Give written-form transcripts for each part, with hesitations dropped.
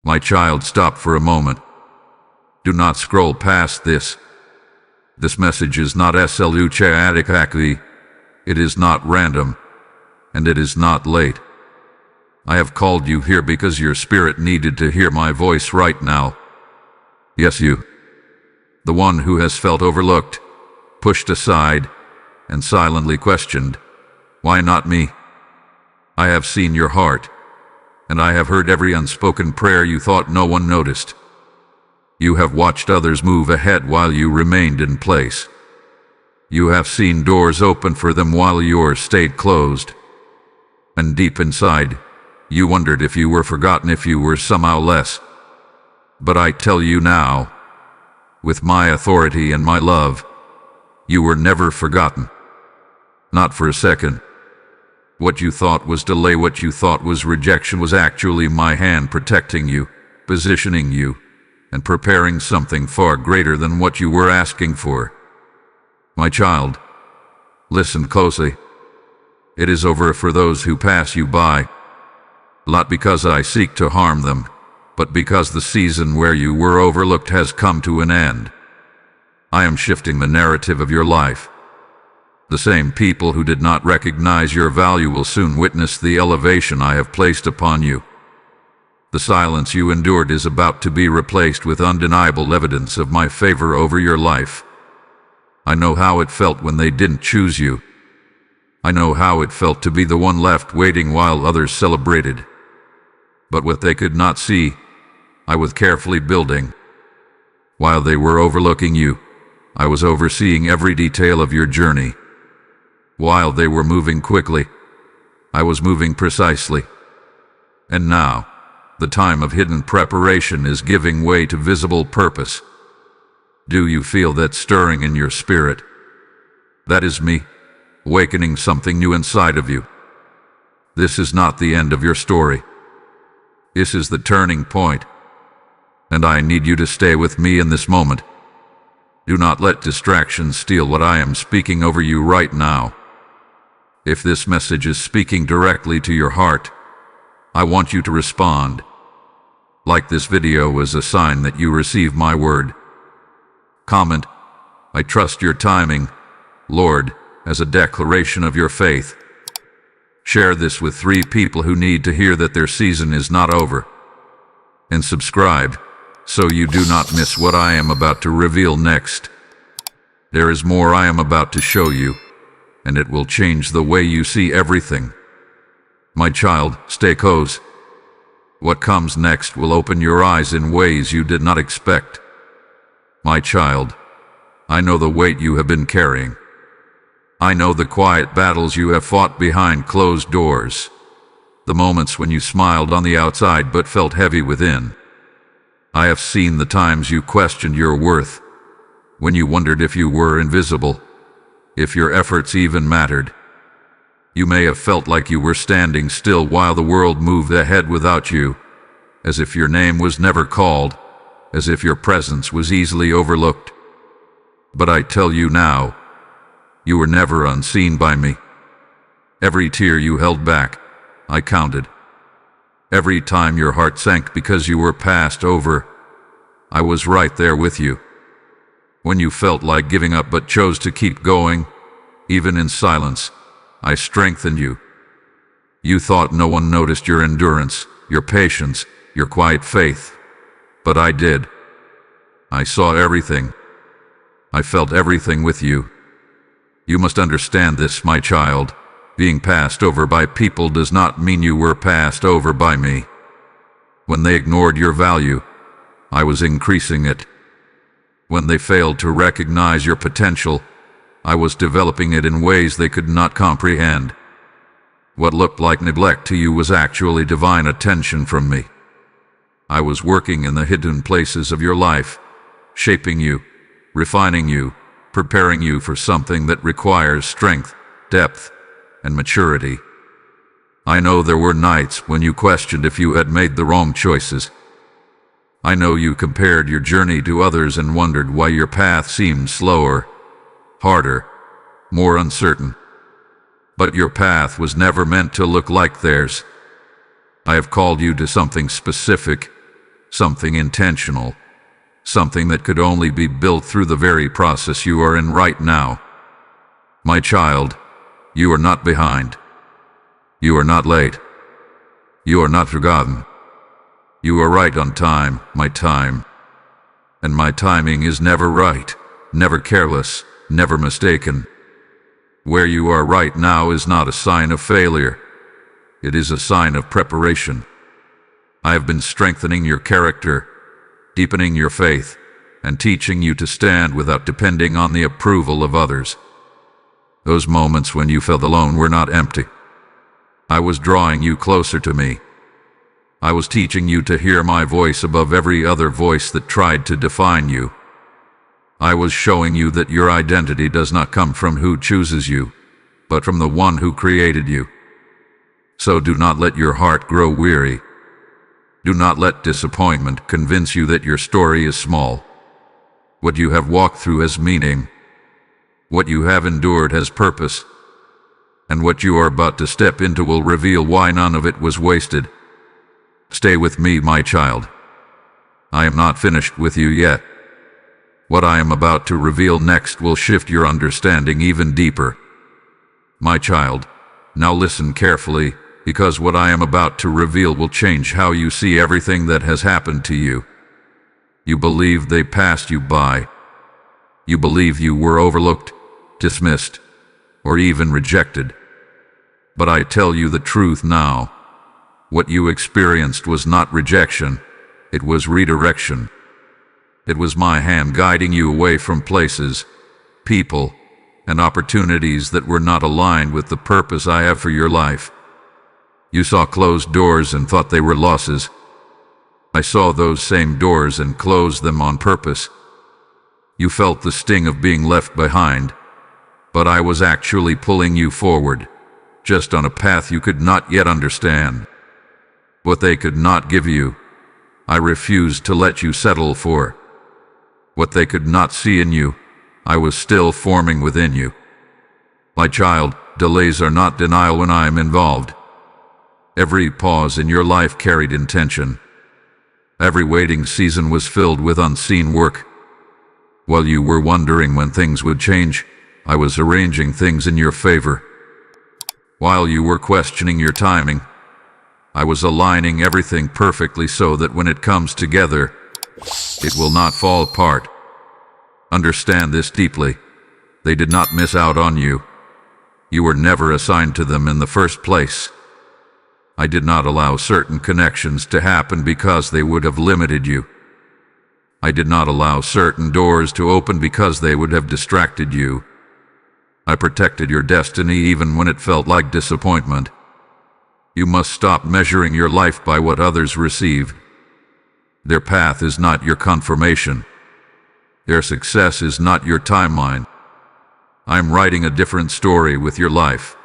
My child, stop for a moment. Do not scroll past this. This message is not sluchaticacly. It is not random, and it is not late. I have called you here because your spirit needed to hear my voice right now. Yes, you. The one who has felt overlooked, pushed aside, and silently questioned, why not me? I have seen your heart, and I have heard every unspoken prayer you thought no one noticed. You have watched others move ahead while you remained in place. You have seen doors open for them while yours stayed closed. And deep inside, you wondered if you were forgotten, if you were somehow less. But I tell you now, with my authority and my love, you were never forgotten. Not for a second. What you thought was delay, what you thought was rejection, was actually my hand protecting you, positioning you, and preparing something far greater than what you were asking for. My child, listen closely. It is over for those who pass you by, not because I seek to harm them, but because the season where you were overlooked has come to an end. I am shifting the narrative of your life. The same people who did not recognize your value will soon witness the elevation I have placed upon you. The silence you endured is about to be replaced with undeniable evidence of my favor over your life. I know how it felt when they didn't choose you. I know how it felt to be the one left waiting while others celebrated. But what they could not see, I was carefully building. While they were overlooking you, I was overseeing every detail of your journey. While they were moving quickly, I was moving precisely. And now, the time of hidden preparation is giving way to visible purpose. Do you feel that stirring in your spirit? That is me, awakening something new inside of you. This is not the end of your story. This is the turning point. And I need you to stay with me in this moment. Do not let distractions steal what I am speaking over you right now. If this message is speaking directly to your heart, I want you to respond. Like this video as a sign that you receive my word. Comment, I trust your timing, Lord, as a declaration of your faith. Share this with 3 people who need to hear that their season is not over. And subscribe, so you do not miss what I am about to reveal next. There is more I am about to show you, and it will change the way you see everything. My child, stay close. What comes next will open your eyes in ways you did not expect. My child, I know the weight you have been carrying. I know the quiet battles you have fought behind closed doors. The moments when you smiled on the outside but felt heavy within. I have seen the times you questioned your worth, when you wondered if you were invisible, if your efforts even mattered. You may have felt like you were standing still while the world moved ahead without you, as if your name was never called, as if your presence was easily overlooked. But I tell you now, you were never unseen by me. Every tear you held back, I counted. Every time your heart sank because you were passed over, I was right there with you. When you felt like giving up but chose to keep going, even in silence, I strengthened you. You thought no one noticed your endurance, your patience, your quiet faith. But I did. I saw everything. I felt everything with you. You must understand this, my child. Being passed over by people does not mean you were passed over by me. When they ignored your value, I was increasing it. When they failed to recognize your potential, I was developing it in ways they could not comprehend. What looked like neglect to you was actually divine attention from me. I was working in the hidden places of your life, shaping you, refining you, preparing you for something that requires strength, depth, and maturity. I know there were nights when you questioned if you had made the wrong choices. I know you compared your journey to others and wondered why your path seemed slower, harder, more uncertain. But your path was never meant to look like theirs. I have called you to something specific, something intentional, something that could only be built through the very process you are in right now. My child, you are not behind. You are not late. You are not forgotten. You are right on time, my time. And my timing is never right, never careless, never mistaken. Where you are right now is not a sign of failure. It is a sign of preparation. I have been strengthening your character, deepening your faith, and teaching you to stand without depending on the approval of others. Those moments when you felt alone were not empty. I was drawing you closer to me. I was teaching you to hear my voice above every other voice that tried to define you. I was showing you that your identity does not come from who chooses you, but from the one who created you. So do not let your heart grow weary. Do not let disappointment convince you that your story is small. What you have walked through has meaning. What you have endured has purpose. And what you are about to step into will reveal why none of it was wasted. Stay with me, my child. I am not finished with you yet. What I am about to reveal next will shift your understanding even deeper. My child, now listen carefully, because what I am about to reveal will change how you see everything that has happened to you. You believe they passed you by. You believe you were overlooked, dismissed, or even rejected. But I tell you the truth now. What you experienced was not rejection, it was redirection. It was my hand guiding you away from places, people, and opportunities that were not aligned with the purpose I have for your life. You saw closed doors and thought they were losses. I saw those same doors and closed them on purpose. You felt the sting of being left behind, but I was actually pulling you forward, just on a path you could not yet understand. What they could not give you, I refused to let you settle for. What they could not see in you, I was still forming within you. My child, delays are not denial when I am involved. Every pause in your life carried intention. Every waiting season was filled with unseen work. While you were wondering when things would change, I was arranging things in your favor. While you were questioning your timing, I was aligning everything perfectly so that when it comes together, it will not fall apart. Understand this deeply. They did not miss out on you. You were never assigned to them in the first place. I did not allow certain connections to happen because they would have limited you. I did not allow certain doors to open because they would have distracted you. I protected your destiny even when it felt like disappointment. You must stop measuring your life by what others receive. Their path is not your confirmation. Their success is not your timeline. I'm writing a different story with your life,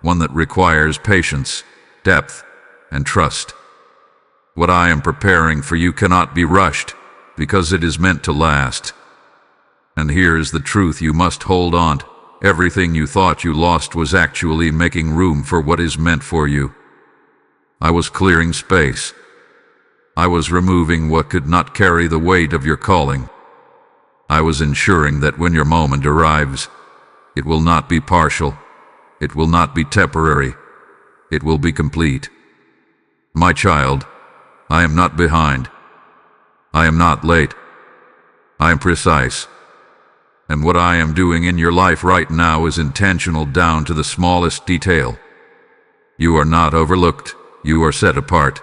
one that requires patience, depth, and trust. What I am preparing for you cannot be rushed, because it is meant to last. And here is the truth you must hold on to. Everything you thought you lost was actually making room for what is meant for you. I was clearing space. I was removing what could not carry the weight of your calling. I was ensuring that when your moment arrives, it will not be partial. It will not be temporary. It will be complete. My child, I am not behind. I am not late. I am precise. And what I am doing in your life right now is intentional down to the smallest detail. You are not overlooked. You are set apart.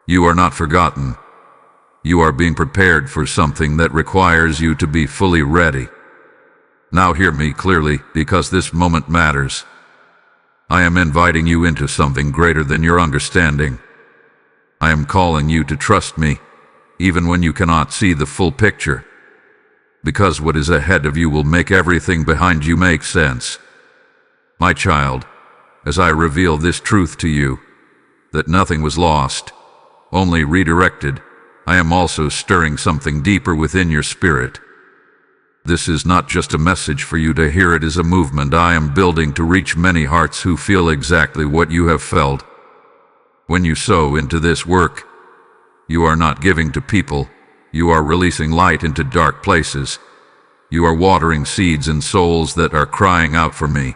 You are not forgotten. You are being prepared for something that requires you to be fully ready. Now hear me clearly, because this moment matters. I am inviting you into something greater than your understanding. I am calling you to trust me, even when you cannot see the full picture. Because what is ahead of you will make everything behind you make sense. My child, as I reveal this truth to you, that nothing was lost, only redirected, I am also stirring something deeper within your spirit. This is not just a message for you to hear, it is a movement I am building to reach many hearts who feel exactly what you have felt. When you sow into this work, You are not giving to people. You are releasing light into dark places. You are watering seeds in souls that are crying out for me.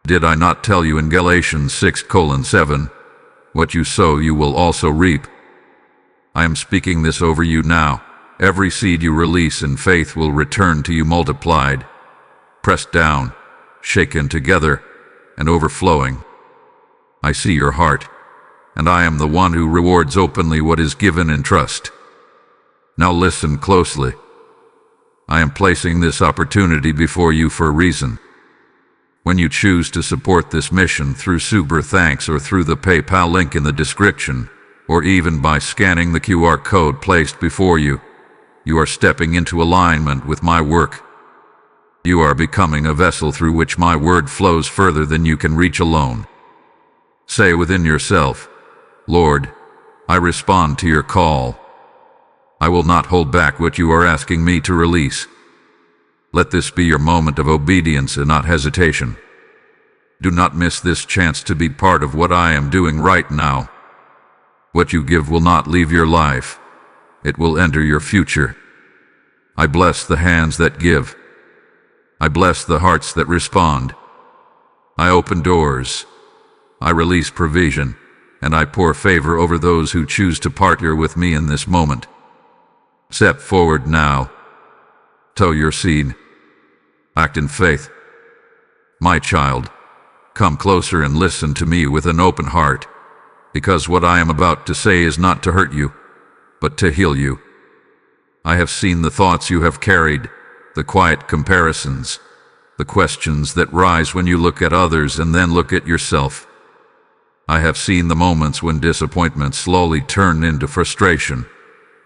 Did I not tell you in Galatians 6:7, what you sow you will also reap? I am speaking this over you now. Every seed you release in faith will return to you multiplied, pressed down, shaken together, and overflowing. I see your heart, and I am the one who rewards openly what is given in trust. Now listen closely. I am placing this opportunity before you for a reason. When you choose to support this mission through Super Thanks or through the PayPal link in the description, or even by scanning the QR code placed before you, you are stepping into alignment with my work. You are becoming a vessel through which my word flows further than you can reach alone. Say within yourself, Lord, I respond to your call. I will not hold back what you are asking me to release. Let this be your moment of obedience and not hesitation. Do not miss this chance to be part of what I am doing right now. What you give will not leave your life. It will enter your future. I bless the hands that give. I bless the hearts that respond. I open doors. I release provision, and I pour favor over those who choose to partner with me in this moment. Step forward now. Sow your seed. Act in faith. My child, come closer and listen to me with an open heart, because what I am about to say is not to hurt you, but to heal you. I have seen the thoughts you have carried, the quiet comparisons, the questions that rise when you look at others and then look at yourself. I have seen the moments when disappointment slowly turned into frustration,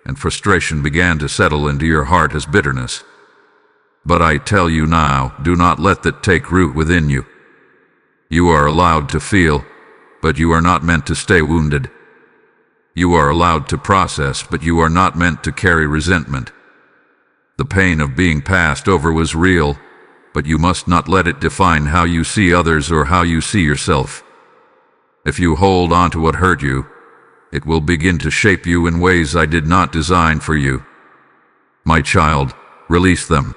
and frustration began to settle into your heart as bitterness. But I tell you now, do not let that take root within you. You are allowed to feel, but you are not meant to stay wounded. You are allowed to process, but you are not meant to carry resentment. The pain of being passed over was real, but you must not let it define how you see others or how you see yourself. If you hold on to what hurt you, it will begin to shape you in ways I did not design for you. My child, release them.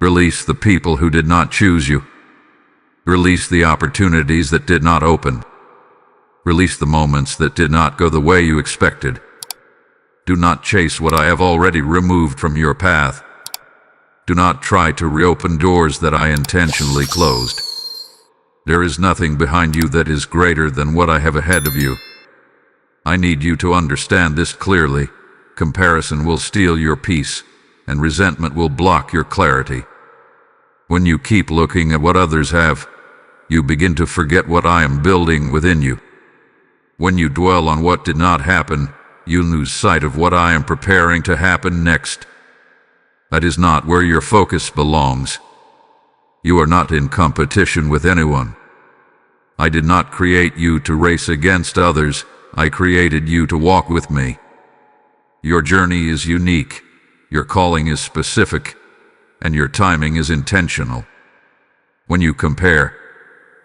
Release the people who did not choose you. Release the opportunities that did not open. Release the moments that did not go the way you expected. Do not chase what I have already removed from your path. Do not try to reopen doors that I intentionally closed. There is nothing behind you that is greater than what I have ahead of you. I need you to understand this clearly. Comparison will steal your peace, and resentment will block your clarity. When you keep looking at what others have, you begin to forget what I am building within you. When you dwell on what did not happen, you lose sight of what I am preparing to happen next. That is not where your focus belongs. You are not in competition with anyone. I did not create you to race against others. I created you to walk with me. Your journey is unique, your calling is specific, and your timing is intentional. When you compare,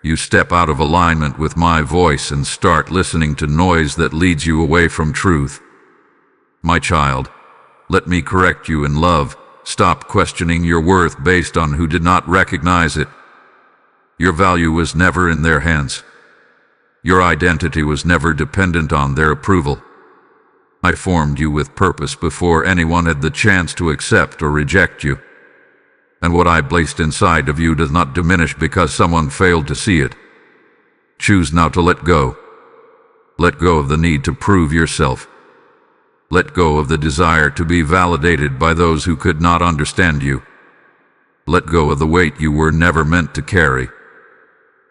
you step out of alignment with my voice and start listening to noise that leads you away from truth. My child, let me correct you in love. Stop questioning your worth based on who did not recognize it. Your value was never in their hands. Your identity was never dependent on their approval. I formed you with purpose before anyone had the chance to accept or reject you. And what I placed inside of you does not diminish because someone failed to see it. Choose now to let go. Let go of the need to prove yourself. Let go of the desire to be validated by those who could not understand you. Let go of the weight you were never meant to carry.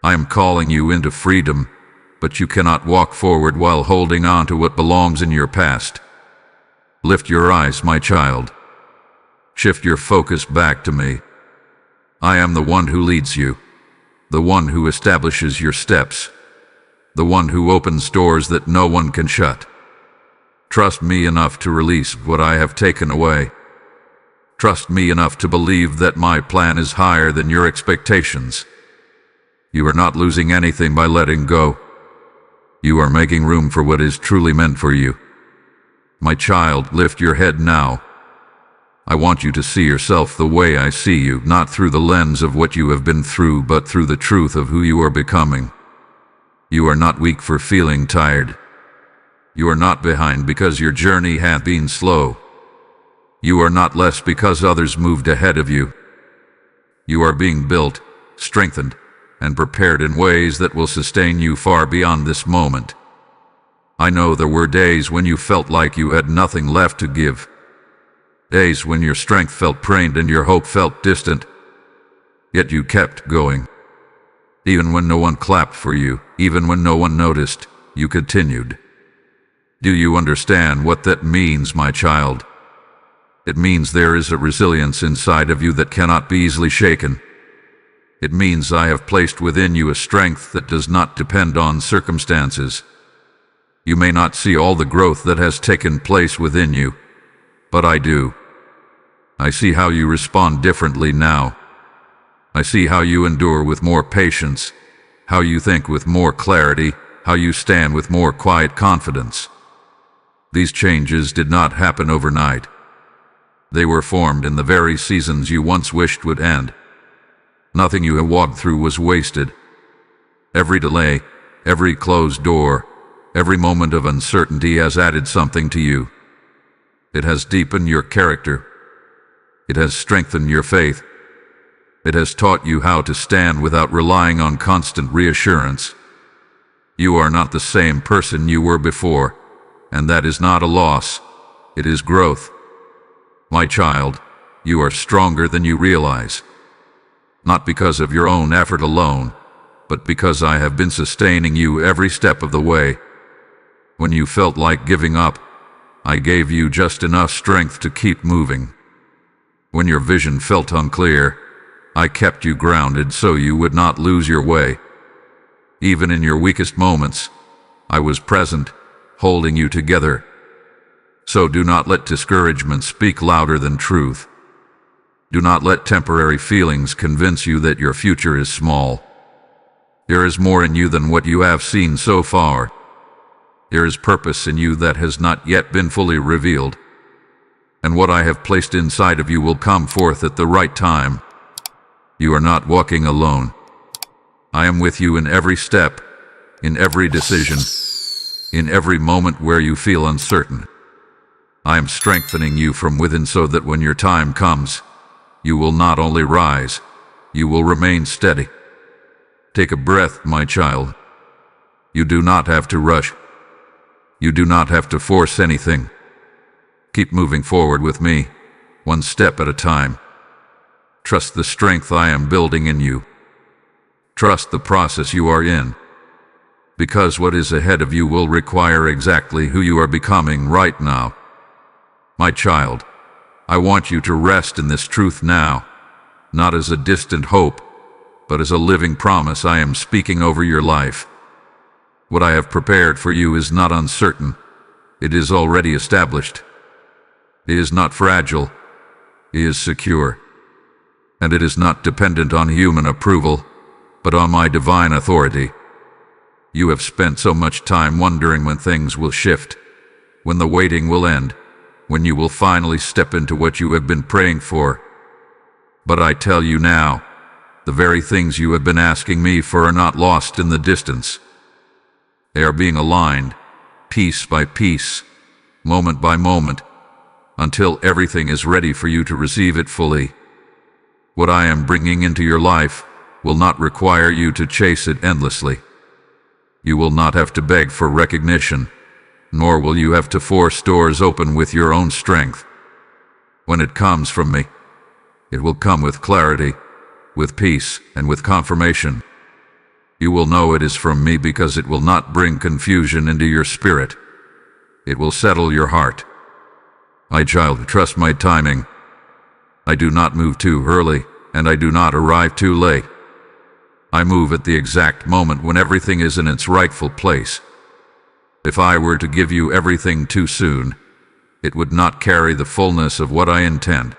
I am calling you into freedom, but you cannot walk forward while holding on to what belongs in your past. Lift your eyes, my child. Shift your focus back to me. I am the one who leads you, the one who establishes your steps, the one who opens doors that no one can shut. Trust me enough to release what I have taken away. Trust me enough to believe that my plan is higher than your expectations. You are not losing anything by letting go. You are making room for what is truly meant for you. My child, lift your head now. I want you to see yourself the way I see you, not through the lens of what you have been through, but through the truth of who you are becoming. You are not weak for feeling tired. You are not behind because your journey hath been slow. You are not less because others moved ahead of you. You are being built, strengthened, and prepared in ways that will sustain you far beyond this moment. I know there were days when you felt like you had nothing left to give. Days when your strength felt drained and your hope felt distant. Yet you kept going. Even when no one clapped for you, even when no one noticed, you continued. Do you understand what that means, my child? It means there is a resilience inside of you that cannot be easily shaken. It means I have placed within you a strength that does not depend on circumstances. You may not see all the growth that has taken place within you, but I do. I see how you respond differently now. I see how you endure with more patience, how you think with more clarity, how you stand with more quiet confidence. These changes did not happen overnight. They were formed in the very seasons you once wished would end. Nothing you have walked through was wasted. Every delay, every closed door, every moment of uncertainty has added something to you. It has deepened your character. It has strengthened your faith. It has taught you how to stand without relying on constant reassurance. You are not the same person you were before, and that is not a loss. It is growth. My child, you are stronger than you realize. Not because of your own effort alone, but because I have been sustaining you every step of the way. When you felt like giving up, I gave you just enough strength to keep moving. When your vision felt unclear, I kept you grounded so you would not lose your way. Even in your weakest moments, I was present, holding you together. So do not let discouragement speak louder than truth. Do not let temporary feelings convince you that your future is small. There is more in you than what you have seen so far. There is purpose in you that has not yet been fully revealed. And what I have placed inside of you will come forth at the right time. You are not walking alone. I am with you in every step, in every decision, in every moment where you feel uncertain. I am strengthening you from within so that when your time comes, you will not only rise, you will remain steady. Take a breath, my child. You do not have to rush. You do not have to force anything. Keep moving forward with me, one step at a time. Trust the strength I am building in you. Trust the process you are in. Because what is ahead of you will require exactly who you are becoming right now. My child, I want you to rest in this truth now, not as a distant hope, but as a living promise I am speaking over your life. What I have prepared for you is not uncertain. It is already established. It is not fragile. It is secure. And it is not dependent on human approval, but on my divine authority. You have spent so much time wondering when things will shift, when the waiting will end, when you will finally step into what you have been praying for. But I tell you now, the very things you have been asking me for are not lost in the distance. They are being aligned, piece by piece, moment by moment, until everything is ready for you to receive it fully. What I am bringing into your life will not require you to chase it endlessly. You will not have to beg for recognition, nor will you have to force doors open with your own strength. When it comes from me, it will come with clarity, with peace, and with confirmation. You will know it is from me because it will not bring confusion into your spirit. It will settle your heart. My child, trust my timing. I do not move too early, and I do not arrive too late. I move at the exact moment when everything is in its rightful place. If I were to give you everything too soon, it would not carry the fullness of what I intend.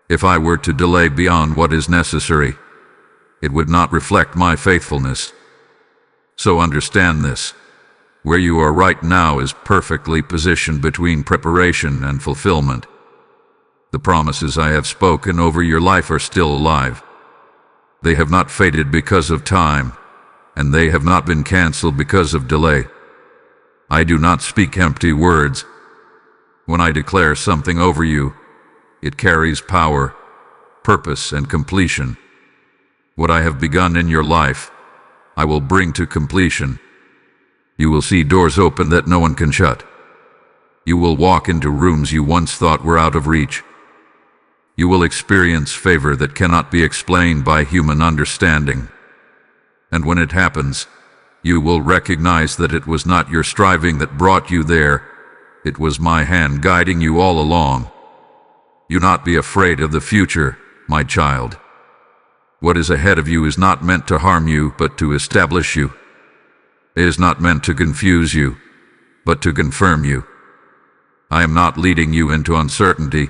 If I were to delay beyond what is necessary, it would not reflect my faithfulness. So understand this. Where you are right now is perfectly positioned between preparation and fulfillment. The promises I have spoken over your life are still alive. They have not faded because of time, and they have not been canceled because of delay. I do not speak empty words. When I declare something over you, it carries power, purpose, and completion. What I have begun in your life, I will bring to completion. You will see doors open that no one can shut. You will walk into rooms you once thought were out of reach. You will experience favor that cannot be explained by human understanding. And when it happens, you will recognize that it was not your striving that brought you there. It was my hand guiding you all along. Do not be afraid of the future, my child. What is ahead of you is not meant to harm you, but to establish you. It is not meant to confuse you, but to confirm you. I am not leading you into uncertainty.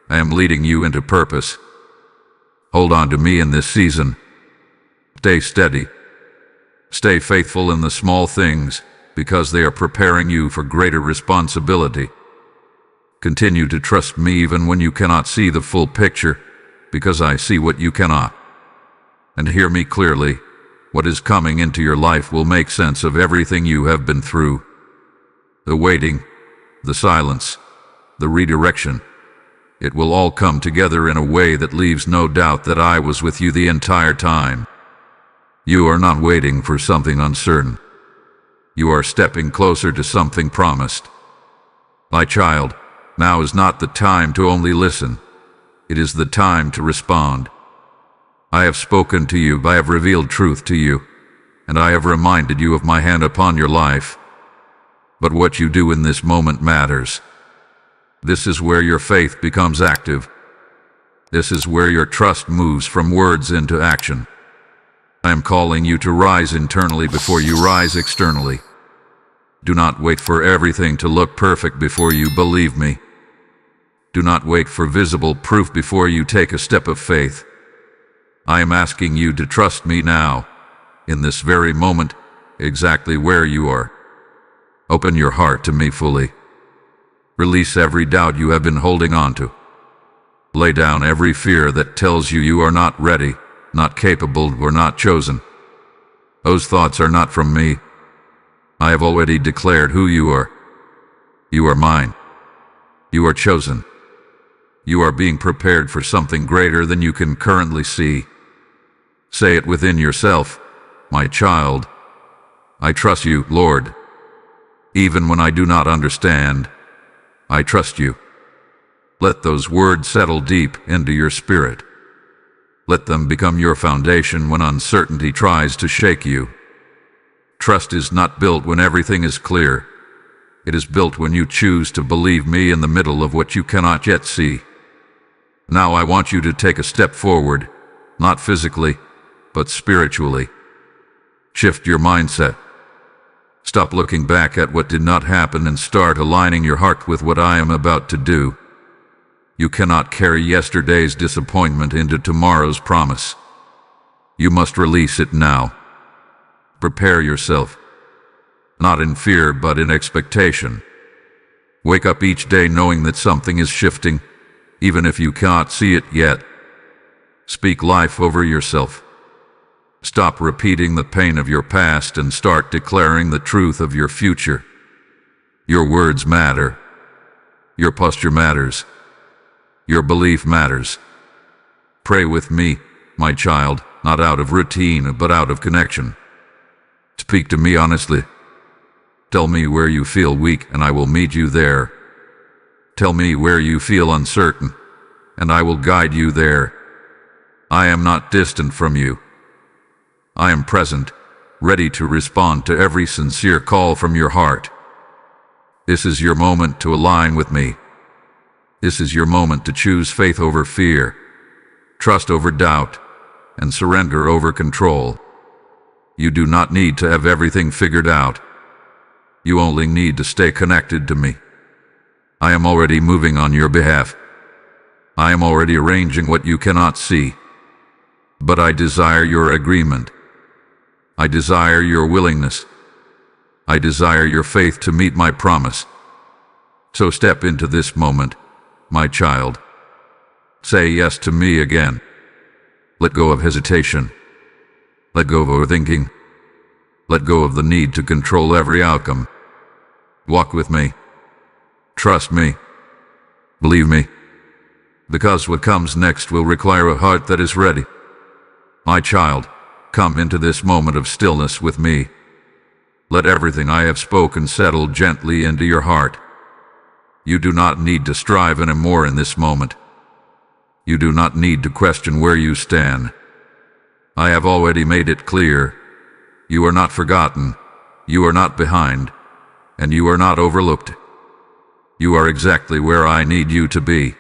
I am leading you into purpose. Hold on to me in this season. Stay steady. Stay faithful in the small things, because they are preparing you for greater responsibility. Continue to trust me even when you cannot see the full picture, because I see what you cannot. And hear me clearly. What is coming into your life will make sense of everything you have been through. The waiting, the silence, the redirection. It will all come together in a way that leaves no doubt that I was with you the entire time. You are not waiting for something uncertain. You are stepping closer to something promised. My child, now is not the time to only listen. It is the time to respond. I have spoken to you, I have revealed truth to you, and I have reminded you of my hand upon your life. But what you do in this moment matters. This is where your faith becomes active. This is where your trust moves from words into action. I am calling you to rise internally before you rise externally. Do not wait for everything to look perfect before you believe me. Do not wait for visible proof before you take a step of faith. I am asking you to trust me now, in this very moment, exactly where you are. Open your heart to me fully. Release every doubt you have been holding on to. Lay down every fear that tells you you are not ready, not capable, or not chosen. Those thoughts are not from me. I have already declared who you are. You are mine. You are chosen. You are being prepared for something greater than you can currently see. Say it within yourself, my child. I trust you, Lord. Even when I do not understand, I trust you. Let those words settle deep into your spirit. Let them become your foundation when uncertainty tries to shake you. Trust is not built when everything is clear. It is built when you choose to believe me in the middle of what you cannot yet see. Now I want you to take a step forward, not physically, but spiritually. Shift your mindset. Stop looking back at what did not happen and start aligning your heart with what I am about to do. You cannot carry yesterday's disappointment into tomorrow's promise. You must release it now. Prepare yourself, not in fear but in expectation. Wake up each day knowing that something is shifting, even if you cannot see it yet. Speak life over yourself. Stop repeating the pain of your past and start declaring the truth of your future. Your words matter. Your posture matters. Your belief matters. Pray with me, my child, not out of routine but out of connection. Speak to me honestly. Tell me where you feel weak and I will meet you there. Tell me where you feel uncertain and I will guide you there. I am not distant from you. I am present, ready to respond to every sincere call from your heart. This is your moment to align with me. This is your moment to choose faith over fear, trust over doubt, and surrender over control. You do not need to have everything figured out. You only need to stay connected to me. I am already moving on your behalf. I am already arranging what you cannot see. But I desire your agreement. I desire your willingness. I desire your faith to meet my promise. So step into this moment, my child. Say yes to me again. Let go of hesitation. Let go of overthinking. Let go of the need to control every outcome. Walk with me. Trust me. Believe me. Because what comes next will require a heart that is ready. My child, come into this moment of stillness with me. Let everything I have spoken settle gently into your heart. You do not need to strive anymore in this moment. You do not need to question where you stand. I have already made it clear. You are not forgotten, you are not behind, and you are not overlooked. You are exactly where I need you to be.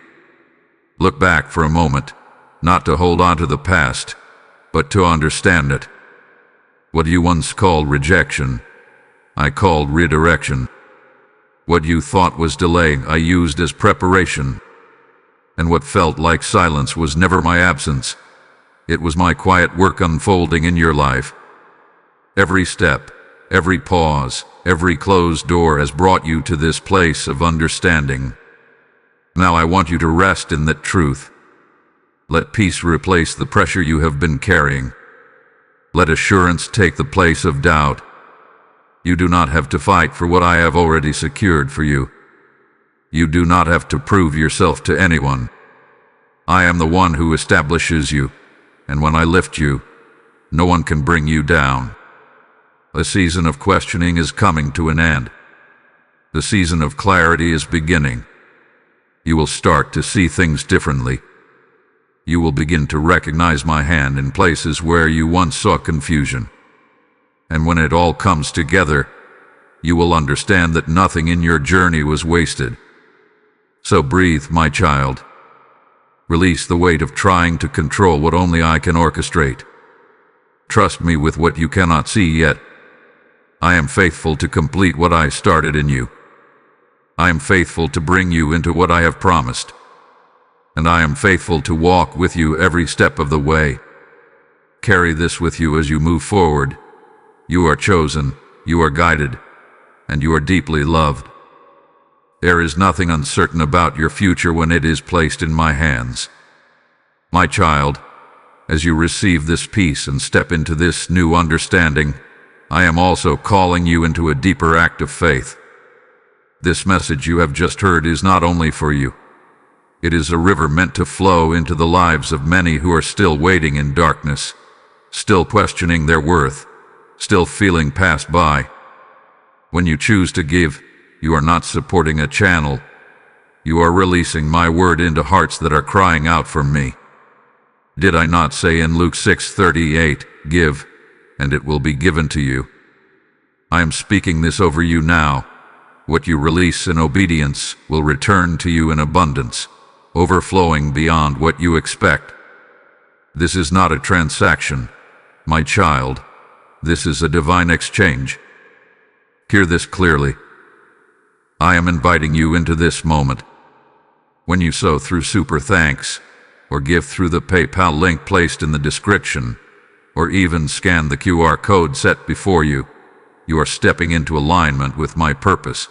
Look back for a moment, not to hold on to the past, but to understand it. What you once called rejection, I called redirection. What you thought was delay, I used as preparation. And what felt like silence was never my absence. It was my quiet work unfolding in your life. Every step, every pause, every closed door has brought you to this place of understanding. Now I want you to rest in that truth. Let peace replace the pressure you have been carrying. Let assurance take the place of doubt. You do not have to fight for what I have already secured for you. You do not have to prove yourself to anyone. I am the one who establishes you, and when I lift you, no one can bring you down. The season of questioning is coming to an end. The season of clarity is beginning. You will start to see things differently. You will begin to recognize my hand in places where you once saw confusion. And when it all comes together, you will understand that nothing in your journey was wasted. So breathe, my child. Release the weight of trying to control what only I can orchestrate. Trust me with what you cannot see yet. I am faithful to complete what I started in you. I am faithful to bring you into what I have promised. And I am faithful to walk with you every step of the way. Carry this with you as you move forward. You are chosen, you are guided, and you are deeply loved. There is nothing uncertain about your future when it is placed in my hands. My child, as you receive this peace and step into this new understanding, I am also calling you into a deeper act of faith. This message you have just heard is not only for you. It is a river meant to flow into the lives of many who are still waiting in darkness, still questioning their worth, still feeling passed by. When you choose to give, you are not supporting a channel. You are releasing my word into hearts that are crying out for me. Did I not say in Luke 6:38, "Give, and it will be given to you"? I am speaking this over you now. What you release in obedience will return to you in abundance, overflowing beyond what you expect. This is not a transaction, my child. This is a divine exchange. Hear this clearly. I am inviting you into this moment. When you sow through Super Thanks, or give through the PayPal link placed in the description, or even scan the QR code set before you, you are stepping into alignment with my purpose.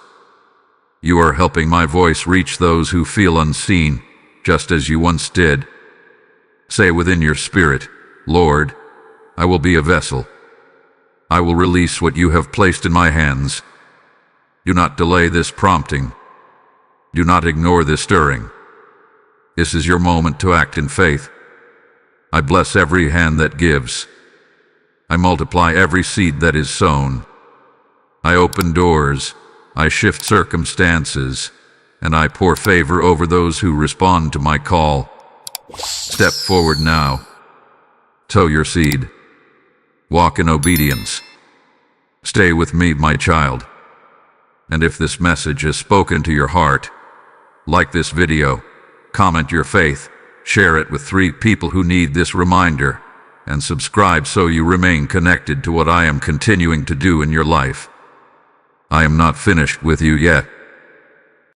You are helping my voice reach those who feel unseen, just as you once did. Say within your spirit, "Lord, I will be a vessel. I will release what you have placed in my hands." Do not delay this prompting. Do not ignore this stirring. This is your moment to act in faith. I bless every hand that gives. I multiply every seed that is sown. I open doors, I shift circumstances, and I pour favor over those who respond to my call. Step forward now. Sow your seed. Walk in obedience. Stay with me, my child. And if this message has spoken to your heart, like this video, comment your faith, share it with 3 people who need this reminder, and subscribe so you remain connected to what I am continuing to do in your life. I am not finished with you yet.